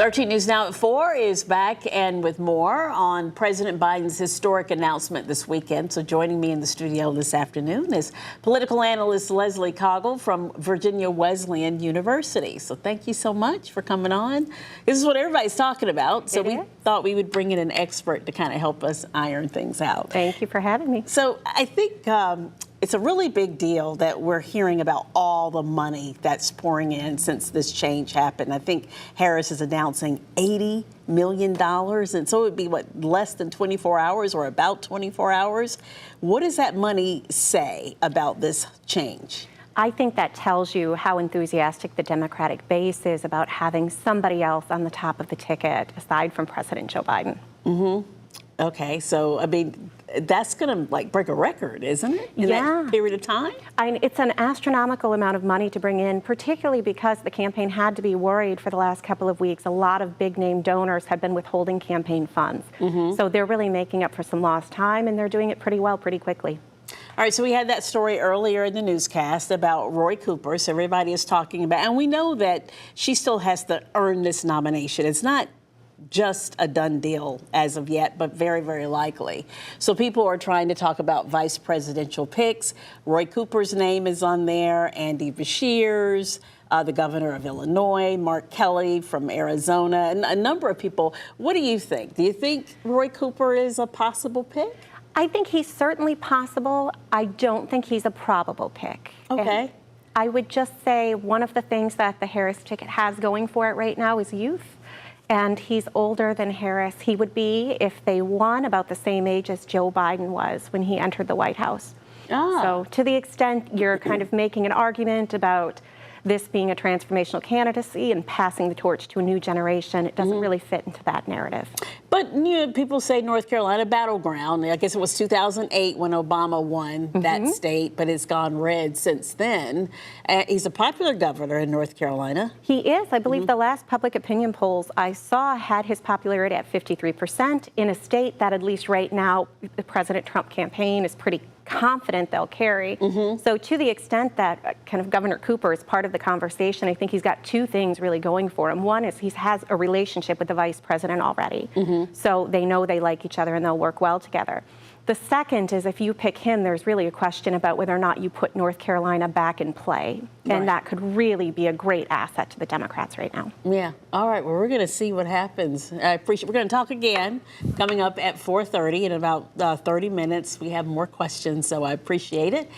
13 News Now at 4 is back and with more on President Biden's historic announcement this weekend. So joining me in the studio this afternoon is political analyst Leslie Caughell from Virginia Wesleyan University. So thank you so much for coming on. This is what everybody's talking about. So we thought we would bring in an expert to kind of help us iron things out. Thank you for having me. So I think it's a really big deal that we're hearing about all the money that's pouring in since this change happened. I think Harris is announcing $80 million, and so it would be, what, less than 24 hours or about 24 hours? What does that money say about this change? I think that tells you how enthusiastic the Democratic base is about having somebody else on the top of the ticket aside from President Joe Biden. Mm-hmm. Okay, so, I mean, that's going to, break a record, isn't it, in that period of time? It's an astronomical amount of money to bring in, particularly because the campaign had to be worried for the last couple of weeks. A lot of big-name donors have been withholding campaign funds. Mm-hmm. So they're really making up for some lost time, and they're doing it pretty well, pretty quickly. All right, so we had that story earlier in the newscast about Roy Cooper, so everybody is talking about, and we know that she still has to earn this nomination. It's not just a done deal as of yet, but very, very likely. So people are trying to talk about vice presidential picks. Roy Cooper's name is on there, Andy Beshear's, the governor of Illinois, Mark Kelly from Arizona, and a number of people. What do you think? Do you think Roy Cooper is a possible pick? I think he's certainly possible. I don't think he's a probable pick. Okay. And I would just say one of the things that the Harris ticket has going for it right now is youth. And he's older than Harris. He would be, if they won, about the same age as Joe Biden was when he entered the White House. Ah. So to the extent you're kind of making an argument about this being a transformational candidacy and passing the torch to a new generation, it doesn't really fit into that narrative. But people say North Carolina battleground. I guess it was 2008 when Obama won that state, but it's gone red since then. He's a popular governor in North Carolina. He is. I believe the last public opinion polls I saw had his popularity at 53% in a state that, at least right now, the President Trump campaign is pretty confident they'll carry. So to the extent that kind of Governor Cooper is part of the conversation, I think he's got two things really going for him. One is he has a relationship with the vice president already. So they know they like each other and they'll work well together. The second is if you pick him, there's really a question about whether or not you put North Carolina back in play. And that could really be a great asset to the Democrats right now. Yeah. All right. Well, we're going to see what happens. I appreciate. We're going to talk again coming up at 4:30 in about 30 minutes. We have more questions, so I appreciate it.